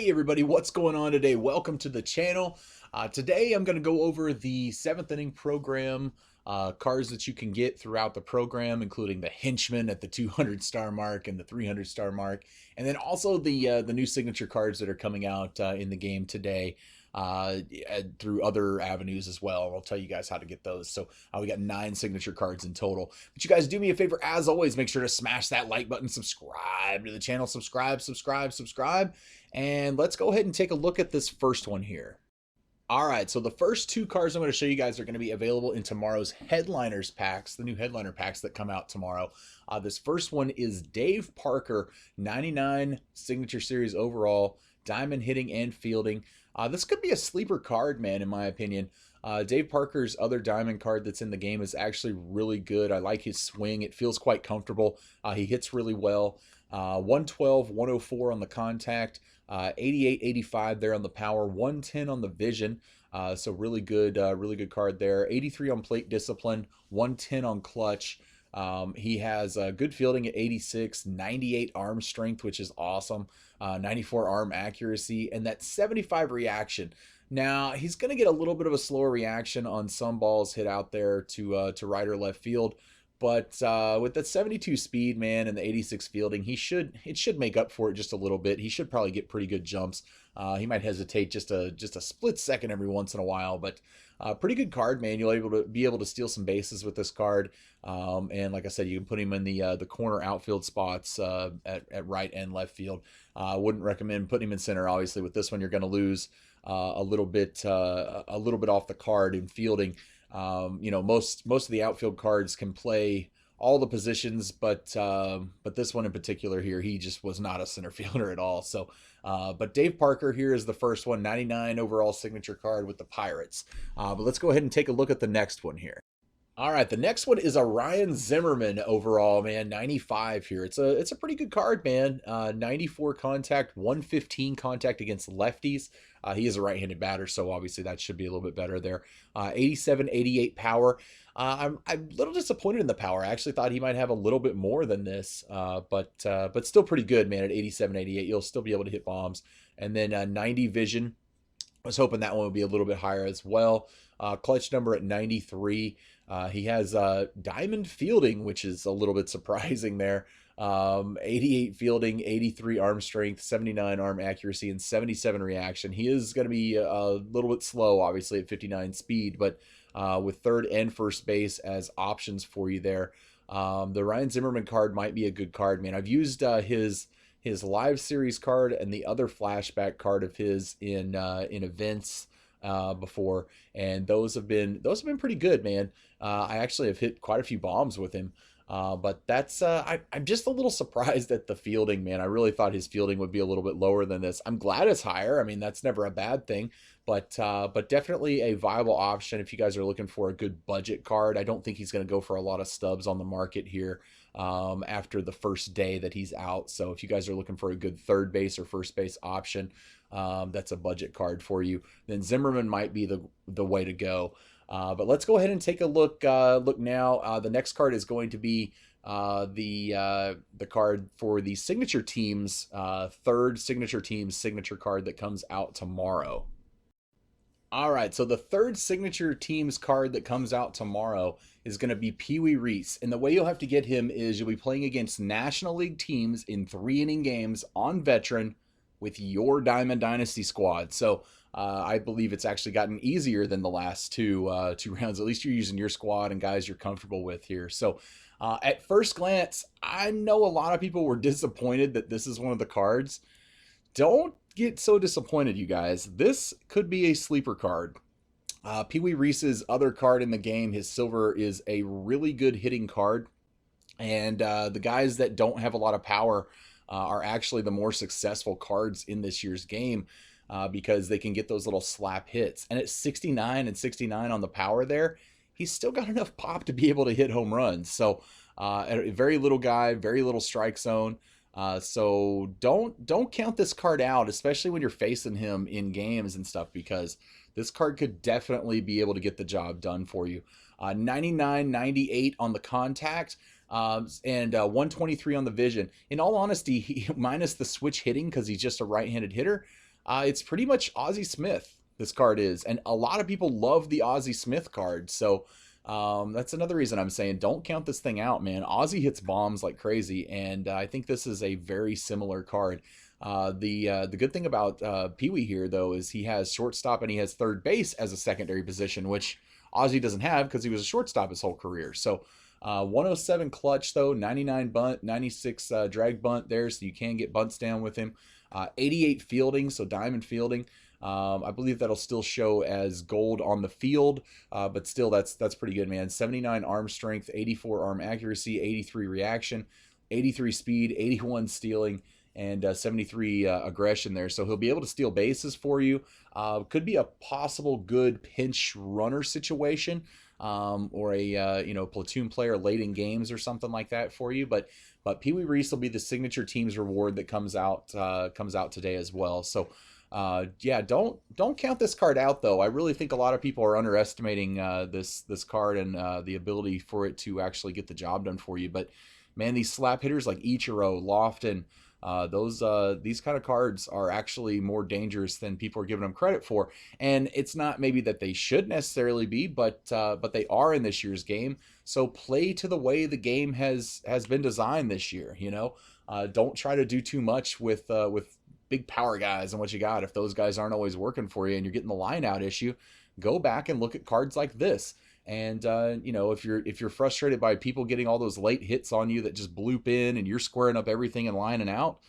Hey everybody, what's going on today? Welcome to the channel. Today I'm going to go over the 7th inning program cards that you can get throughout the program, including the henchman at the 200 star mark and the 300 star mark, and then also the new signature cards that are coming out in the game today through other avenues as well. I'll tell you guys how to get those. So we got 9 signature cards in total. But you guys do me a favor, as always, make sure to smash that like button, subscribe to the channel, subscribe. And let's go ahead and take a look at this first one here. All right, so the first 2 cards I'm going to show you guys are going to be available in tomorrow's Headliners packs, the new Headliner packs that come out tomorrow. This first one is Dave Parker, 99 Signature Series overall, diamond hitting and fielding. This could be a sleeper card, man, in my opinion. Dave Parker's other diamond card that's in the game is actually really good. I like his swing. It feels quite comfortable. He hits really well. 112, 104 on the contact, 88, 85 there on the power, 110 on the vision. So really good card there. 83 on plate discipline, 110 on clutch. He has good fielding at 86, 98 arm strength, which is awesome, 94 arm accuracy, and that 75 reaction. Now, he's going to get a little bit of a slower reaction on some balls hit out there to right or left field. But with that 72 speed, man, and the 86 fielding, it should make up for it just a little bit. He should probably get pretty good jumps. He might hesitate just a split second every once in a while, but pretty good card, man. You'll be able to steal some bases with this card. And like I said, you can put him in the corner outfield spots at right and left field. I wouldn't recommend putting him in center. Obviously, with this one, you're going to lose a little bit off the card in fielding. You know, most of the outfield cards can play all the positions, but this one in particular here, he just was not a center fielder at all. So, but Dave Parker here is the first one, 99 overall signature card with the Pirates. But let's go ahead and take a look at the next one here. All right, the next one is a Ryan Zimmerman overall, man, 95 here. It's a pretty good card, man. 94 contact, 115 contact against lefties. He is a right-handed batter, so obviously that should be a little bit better there. 87, 88 power. I'm a little disappointed in the power. I actually thought he might have a little bit more than this, but still pretty good, man. At 87, 88, you'll still be able to hit bombs. And then 90 vision. I was hoping that one would be a little bit higher as well. Clutch number at 93. He has diamond fielding, which is a little bit surprising there. 88 fielding, 83 arm strength, 79 arm accuracy, and 77 reaction. He is going to be a little bit slow, obviously, at 59 speed, but with third and first base as options for you there. The Ryan Zimmerman card might be a good card, man. I've used his live series card and the other flashback card of his in events before, and those have been pretty good, man. I actually have hit quite a few bombs with him, but that's I'm just a little surprised at the fielding, man. I really thought his fielding would be a little bit lower than this. I'm glad it's higher. I mean, that's never a bad thing, but definitely a viable option if you guys are looking for a good budget card. I don't think he's going to go for a lot of stubs on the market here after the first day that he's out. So if you guys are looking for a good third base or first base option, that's a budget card for you, then Zimmerman might be the way to go. But let's go ahead and take a look now. The next card is going to be the card for the signature teams, third signature teams signature card that comes out tomorrow. All right, so the third signature teams card that comes out tomorrow is going to be Wee Reese. And the way you'll have to get him is you'll be playing against National League teams in 3-inning games on veteran with your Diamond Dynasty squad. So I believe it's actually gotten easier than the last two rounds. At least you're using your squad and guys you're comfortable with here. So at first glance, I know a lot of people were disappointed that this is one of the cards. Don't get so disappointed, you guys. This could be a sleeper card. Wee Reese's other card in the game, his silver, is a really good hitting card. And the guys that don't have a lot of power are actually the more successful cards in this year's game because they can get those little slap hits. And at 69 and 69 on the power there, he's still got enough pop to be able to hit home runs. So a very little guy, very little strike zone. So don't count this card out, especially when you're facing him in games and stuff, because this card could definitely be able to get the job done for you. 99, 98 on the contact, and 123 on the vision. In all honesty, minus the switch hitting, because he's just a right-handed hitter, It's pretty much Ozzie Smith, this card is. And a lot of people love the Ozzie Smith card. So that's another reason I'm saying don't count this thing out, man. Ozzie hits bombs like crazy. And I think this is a very similar card. The good thing about Pee Wee here, though, is he has shortstop and he has third base as a secondary position, which Ozzie doesn't have because he was a shortstop his whole career. So 107 clutch, though, 99 bunt, 96 drag bunt there, so you can get bunts down with him. 88 fielding, so diamond fielding. I believe that'll still show as gold on the field, but still that's pretty good, man. 79 arm strength, 84 arm accuracy, 83 reaction, 83 speed, 81 stealing, and 73 aggression there. So he'll be able to steal bases for you. Could be a possible good pinch runner situation, or a platoon player late in games or something like that for you. But Pee Wee Reese will be the signature team's reward that comes out today as well. So yeah, don't count this card out, though. I really think a lot of people are underestimating this card and the ability for it to actually get the job done for you. But man, these slap hitters like Ichiro, Lofton, these kind of cards are actually more dangerous than people are giving them credit for. And it's not maybe that they should necessarily be, but they are in this year's game. So play to the way the game has been designed this year. Don't try to do too much with big power guys and what you got. If those guys aren't always working for you and you're getting the line out issue, go back and look at cards like this. And if you're frustrated by people getting all those late hits on you that just bloop in and you're squaring up everything and lining out,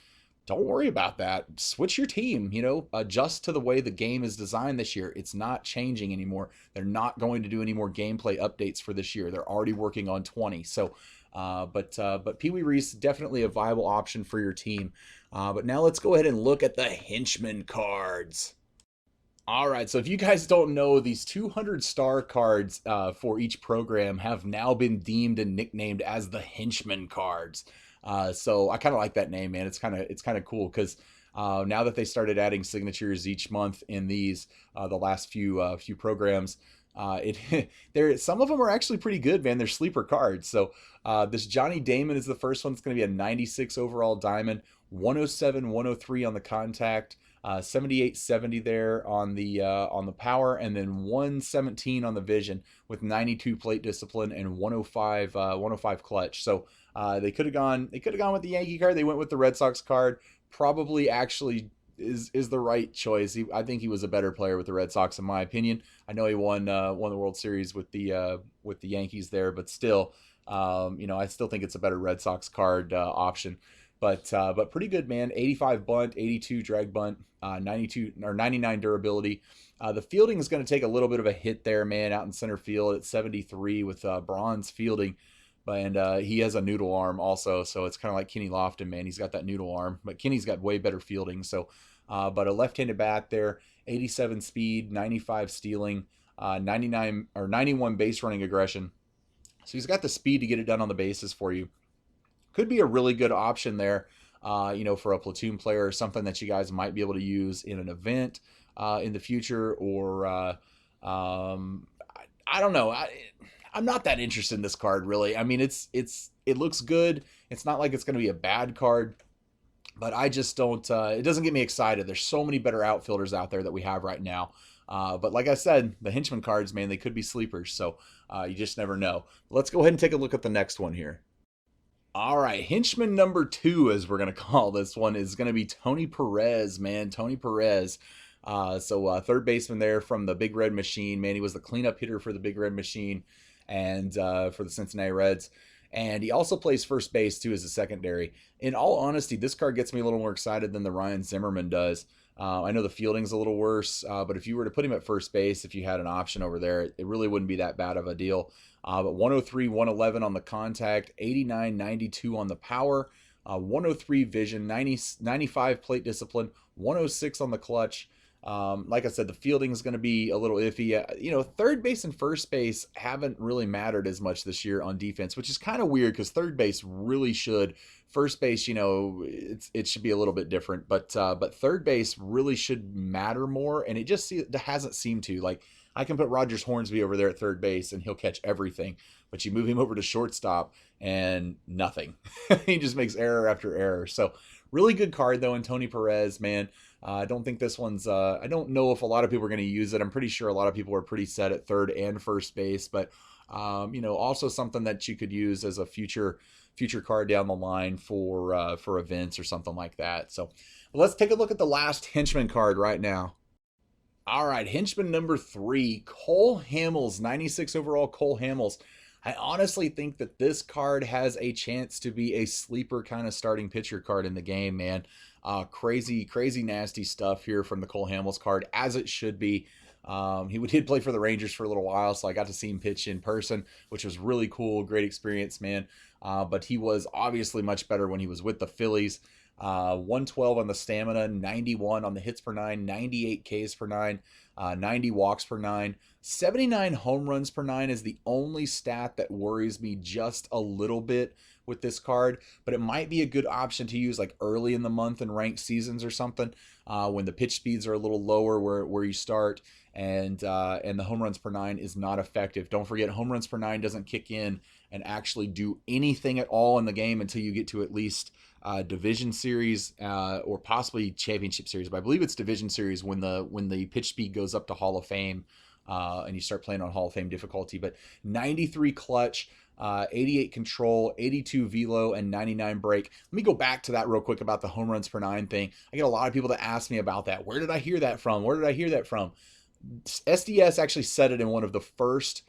don't worry about that. Switch your team, adjust to the way the game is designed this year. It's not changing anymore. They're not going to do any more gameplay updates for this year. They're already working on 20. So but Pee Wee Reese, definitely a viable option for your team. But now let's go ahead and look at the henchman cards. All right, so if you guys don't know, these 200 star cards for each program have now been deemed and nicknamed as the henchman cards. So I kind of like that name, man. It's kind of cool because now that they started adding signatures each month in these the last few programs, some of them are actually pretty good, man. They're sleeper cards. So this Johnny Damon is the first one. It's going to be a 96 overall diamond, 107, 103 on the contact. 78-70 there on the power, and then 117 on the vision with 92 plate discipline and 105 clutch. So they could have gone with the Yankee card. They went with the Red Sox card. Probably actually is the right choice. I think he was a better player with the Red Sox in my opinion. I know he won the World Series with the Yankees there, but still, I still think it's a better Red Sox card option. But pretty good, man. 85 bunt, 82 drag bunt, 92 or 99 durability. The fielding is going to take a little bit of a hit there, man, out in center field at 73 with bronze fielding. And he has a noodle arm also, so it's kind of like Kenny Lofton, man. He's got that noodle arm, but Kenny's got way better fielding. So, but a left-handed bat there, 87 speed, 95 stealing, 99 or 91 base running aggression. So he's got the speed to get it done on the bases for you. Could be a really good option there, for a platoon player or something that you guys might be able to use in an event in the future. Or I don't know. I'm not that interested in this card, really. I mean, it looks good. It's not like it's going to be a bad card, but I just don't. It doesn't get me excited. There's so many better outfielders out there that we have right now. But like I said, the henchman cards, man, they could be sleepers. So you just never know. Let's go ahead and take a look at the next one here. All right, henchman number 2, as we're going to call this one, is going to be Tony Perez, man. Tony Perez. So third baseman there from the Big Red Machine, man. He was the cleanup hitter for the Big Red Machine and for the Cincinnati Reds. And he also plays first base, too, as a secondary. In all honesty, this card gets me a little more excited than the Ryan Zimmerman does. I know the fielding's a little worse, but if you were to put him at first base, if you had an option over there, it really wouldn't be that bad of a deal. But 103, 111 on the contact, 89, 92 on the power, 103 vision, 95 plate discipline, 106 on the clutch. Like I said, the fielding is going to be a little iffy. Third base and first base haven't really mattered as much this year on defense, which is kind of weird because third base really should. First base, it should be a little bit different, but third base really should matter more, and it hasn't seemed to. Like, I can put Rogers Hornsby over there at third base and he'll catch everything, but you move him over to shortstop and nothing. He just makes error after error. So Really good card though, and Tony Perez, man. I don't think this one's. I don't know if a lot of people are going to use it. I'm pretty sure a lot of people are pretty set at third and first base, but also something that you could use as a future card down the line for events or something like that. So let's take a look at the last henchman card right now. All right, henchman number 3, Cole Hamels, 96 overall Cole Hamels. I honestly think that this card has a chance to be a sleeper kind of starting pitcher card in the game, man. Crazy nasty stuff here from the Cole Hamels card, as it should be. He did play for the Rangers for a little while, so I got to see him pitch in person, which was really cool. Great experience, man. But he was obviously much better when he was with the Phillies. 112 on the stamina, 91 on the hits per nine, 98 Ks per nine, 90 walks per nine, 79 home runs per nine is the only stat that worries me just a little bit with this card, but it might be a good option to use like early in the month in ranked seasons or something, when the pitch speeds are a little lower where you start, and the home runs per nine is not effective. Don't forget, home runs per nine doesn't kick in and actually do anything at all in the game until you get to at least division series or possibly championship series. But I believe it's division series when the pitch speed goes up to Hall of Fame, and you start playing on Hall of Fame difficulty. But 93 clutch, 88 control, 82 velo, and 99 break. Let me go back to that real quick about the home runs per nine thing. I get a lot of people that ask me about that. Where did I hear that from? Where did I hear that from? SDS actually said it in one of the first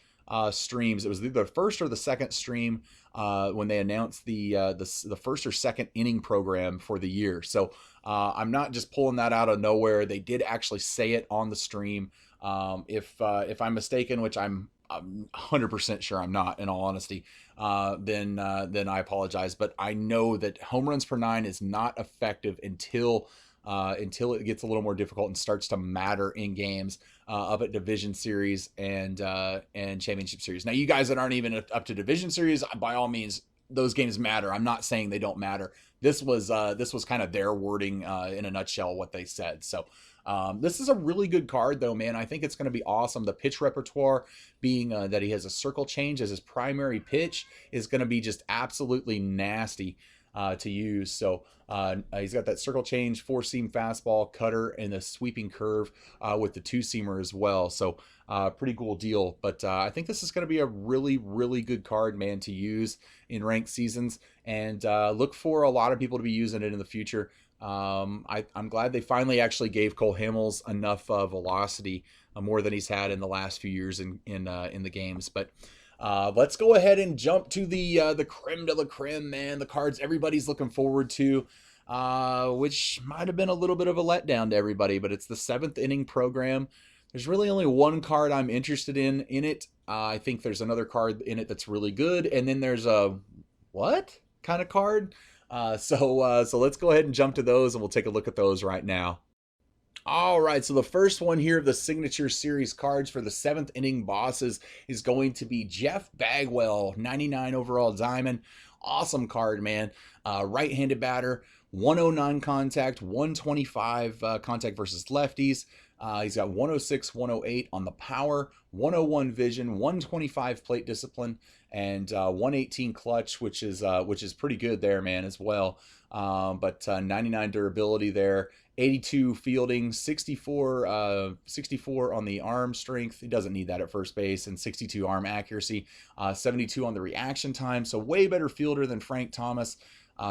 streams. It was either the first or the second stream when they announced the first or second inning program for the year. So I'm not just pulling that out of nowhere. They did actually say it on the stream. If I'm mistaken, which I'm 100% sure I'm not, in all honesty, then I apologize. But I know that home runs per nine is not effective until it gets a little more difficult and starts to matter in games up at division series and championship series. Now, you guys that aren't even up to division series, by all means, those games matter. I'm not saying they don't matter. This was kind of their wording in a nutshell, what they said. So this is a really good card, though, man. I think it's going to be awesome. The pitch repertoire, being that he has a circle change as his primary pitch, is going to be just absolutely nasty to use. So he's got that circle change, 4-seam fastball, cutter, and the sweeping curve with the 2-seamer as well. So pretty cool deal. But I think this is going to be a really good card, man, to use in ranked seasons, and look for a lot of people to be using it in the future. I'm glad they finally actually gave Cole Hamels enough velocity, more than he's had in the last few years in the games. But let's go ahead and jump to the creme de la creme, man. The cards everybody's looking forward to, which might have been a little bit of a letdown to everybody, but it's the 7th inning program. There's really only one card I'm interested in it. I think there's another card in it that's really good, and then there's a what kind of card? So let's go ahead and jump to those, and we'll take a look at those right now. All right, so the first one here of the Signature Series cards for the 7th inning bosses is going to be Jeff Bagwell, 99 overall diamond. Awesome card, man. Right-handed batter, 109 contact, 125 contact versus lefties. He's got 106, 108 on the power, 101 vision, 125 plate discipline, and 118 clutch, which is pretty good there, man, as well. But 99 durability there, 82 fielding, 64 on the arm strength. He doesn't need that at first base, and 62 arm accuracy, 72 on the reaction time. So way better fielder than Frank Thomas.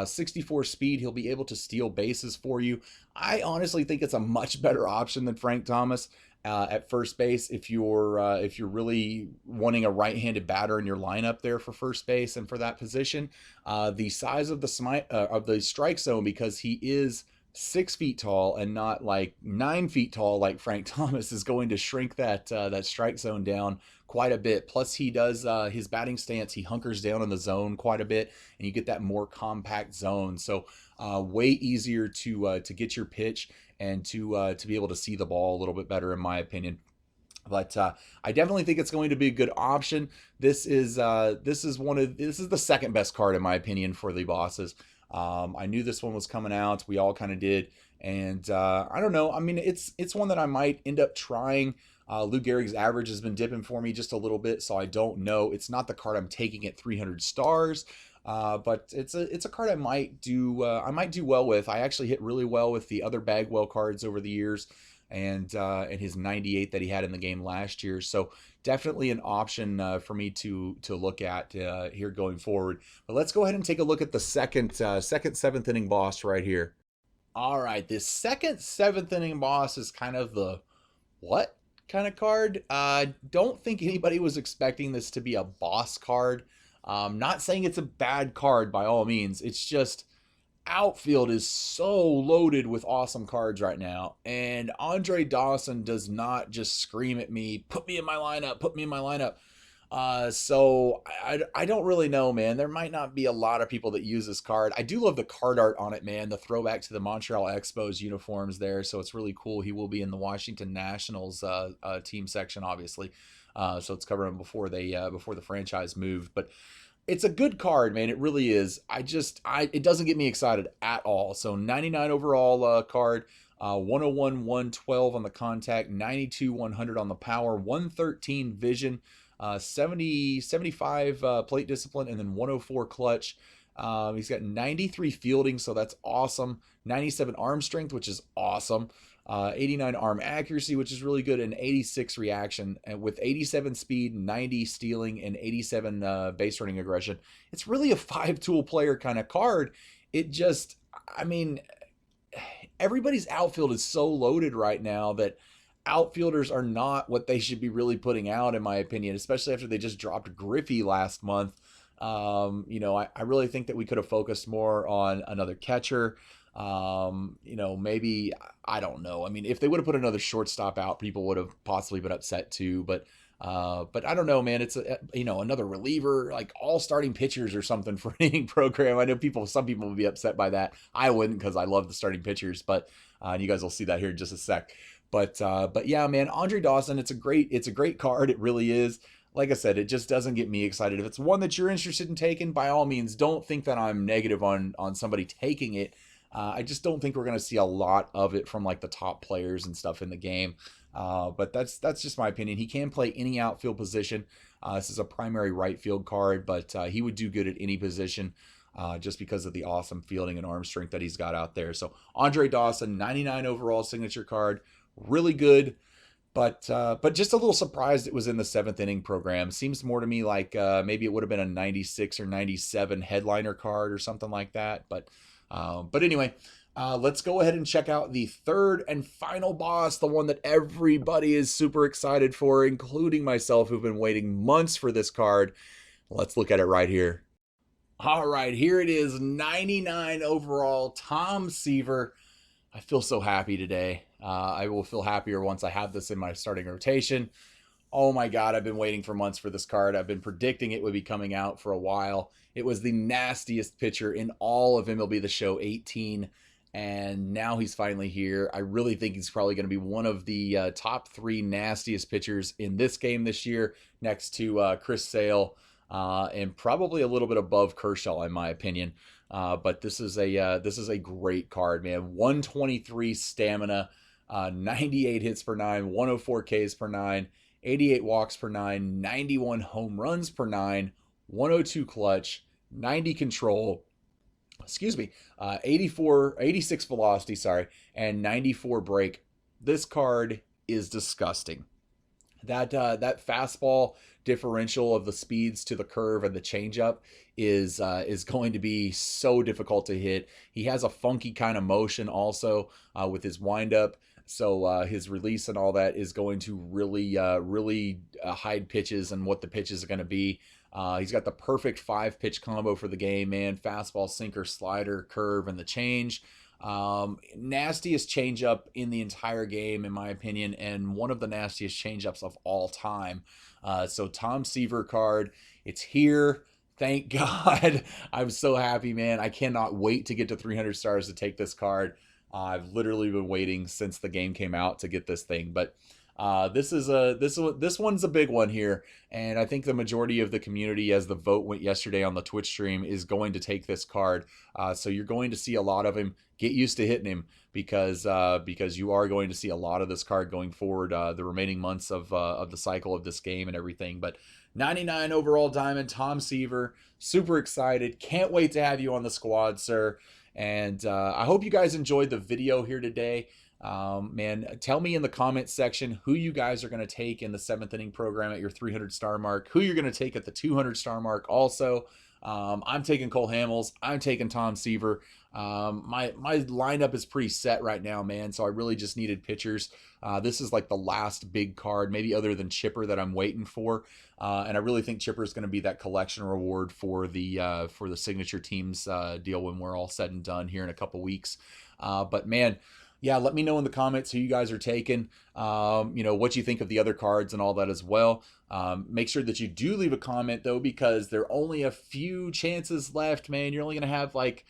64 speed. He'll be able to steal bases for you. I honestly think it's a much better option than Frank Thomas at first base if you're really wanting a right-handed batter in your lineup there for first base and for that position. The size of the strike zone, because he is 6 feet tall and not like 9 feet tall like Frank Thomas, is going to shrink that strike zone down quite a bit. Plus, he does his batting stance, he hunkers down in the zone quite a bit, and you get that more compact zone. So way easier to get your pitch and to be able to see the ball a little bit better, in my opinion. But I definitely think it's going to be a good option. This is the second best card, in my opinion, for the bosses. I knew this one was coming out. We all kind of did. And I don't know. I mean, it's one that I might end up trying. Lou Gehrig's average has been dipping for me just a little bit, so I don't know. It's not the card I'm taking at 300 stars. But it's a card I might do well with. I actually hit really well with the other Bagwell cards over the years, and his 98 that he had in the game last year. So definitely an option for me to look at here going forward. But let's go ahead and take a look at the second seventh inning boss right here. All right, this second seventh inning boss is kind of the what kind of card. Don't think anybody was expecting this to be a boss card. Not saying it's a bad card by all means. It's just outfield is so loaded with awesome cards right now. And Andre Dawson does not just scream at me, put me in my lineup, put me in my lineup. So I don't really know, man. There might not be a lot of people that use this card. I do love the card art on it, man. The throwback to the Montreal Expos uniforms there. So it's really cool. He will be in the Washington Nationals team section, obviously. So it's covering him before the franchise moved. But it's a good card, man. It really is. It doesn't get me excited at all. So 99 overall card, 101, 112 on the contact, 92, 100 on the power, 113 vision, 75 plate discipline, and then 104 clutch. He's got 93 fielding, so that's awesome. 97 arm strength, which is awesome. 89 arm accuracy, which is really good, and 86 reaction, and with 87 speed, 90 stealing, and 87 base running aggression. It's really a five-tool player kind of card. It just, I mean, everybody's outfield is so loaded right now that outfielders are not what they should be really putting out, in my opinion, especially after they just dropped Griffey last month. I really think that we could have focused more on another catcher. Maybe, I don't know. I mean, if they would have put another shortstop out, people would have possibly been upset too. But I don't know, man. It's another reliever, like all starting pitchers or something for an inning program. I know some people would be upset by that. I wouldn't, because I love the starting pitchers. But and you guys will see that here in just a sec. But yeah, man, Andre Dawson, it's a great card. It really is. Like I said, it just doesn't get me excited. If it's one that you're interested in taking, by all means, don't think that I'm negative on somebody taking it. I just don't think we're going to see a lot of it from like the top players and stuff in the game. But that's just my opinion. He can play any outfield position. This is a primary right field card, but he would do good at any position just because of the awesome fielding and arm strength that he's got out there. So Andre Dawson, 99 overall signature card, really good. But just a little surprised it was in the seventh inning program. Seems more to me like maybe it would have been a 96 or 97 headliner card or something like that. But anyway, let's go ahead and check out the third and final boss, the one that everybody is super excited for, including myself, who've been waiting months for this card. Let's look at it right here. All right, here it is, 99 overall, Tom Seaver. I feel so happy today. I will feel happier once I have this in my starting rotation. Oh my God, I've been waiting for months for this card. I've been predicting it would be coming out for a while. It was the nastiest pitcher in all of MLB The Show 18, and now he's finally here. I really think he's probably going to be one of the top three nastiest pitchers in this game this year, next to Chris Sale, and probably a little bit above Kershaw, in my opinion. But this is a great card, man. 123 stamina, 98 hits per nine, 104 Ks per nine, 88 walks per nine, 91 home runs per nine, 102 clutch, 90 control, 86 velocity, and 94 break. This card is disgusting. That fastball differential of the speeds to the curve and the changeup is going to be so difficult to hit. He has a funky kind of motion also with his windup. So his release and all that is going to really hide pitches and what the pitches are going to be. He's got the perfect 5-pitch combo for the game, man. Fastball, sinker, slider, curve, and the change. Nastiest changeup in the entire game, in my opinion, and one of the nastiest changeups of all time. So Tom Seaver card, it's here. Thank God. I'm so happy, man. I cannot wait to get to 300 stars to take this card. I've literally been waiting since the game came out to get this thing. But This one's a big one here, and I think the majority of the community, as the vote went yesterday on the Twitch stream, is going to take this card. So you're going to see a lot of him. Get used to hitting him because you are going to see a lot of this card going forward, the remaining months of the cycle of this game and everything. But 99 overall diamond, Tom Seaver. Super excited. Can't wait to have you on the squad, sir. And I hope you guys enjoyed the video here today. Man, tell me in the comment section who you guys are going to take in the 7th inning program at your 300 star mark, who you're going to take at the 200 star mark also. I'm taking Cole Hamels. I'm taking Tom Seaver. My lineup is pretty set right now, man, so I really just needed pitchers. This is like the last big card, maybe other than Chipper, that I'm waiting for. And I really think Chipper is going to be that collection reward for the signature teams deal when we're all said and done here in a couple weeks. But man, yeah, let me know in the comments who you guys are taking, what you think of the other cards and all that as well. Make sure that you do leave a comment, though, because there are only a few chances left, man. You're only going to have like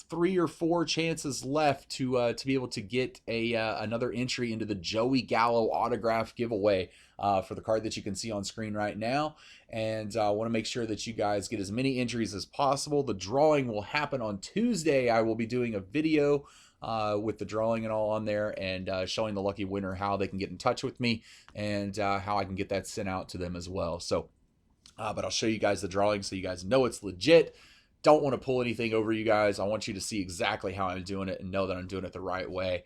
3 or 4 chances left to be able to get another entry into the Joey Gallo autograph giveaway for the card that you can see on screen right now. And I want to make sure that you guys get as many entries as possible. The drawing will happen on Tuesday. I will be doing a video with the drawing and all on there, and showing the lucky winner how they can get in touch with me, and how I can get that sent out to them as well. So, but I'll show you guys the drawing so you guys know it's legit. Don't want to pull anything over you guys. I want you to see exactly how I'm doing it and know that I'm doing it the right way,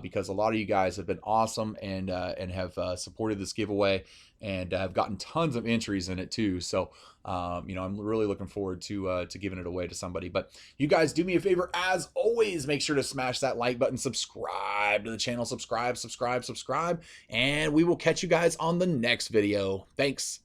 because a lot of you guys have been awesome and have supported this giveaway, and have gotten tons of entries in it too. So, I'm really looking forward to giving it away to somebody. But you guys, do me a favor, as always, make sure to smash that like button, subscribe to the channel, subscribe, and we will catch you guys on the next video. Thanks.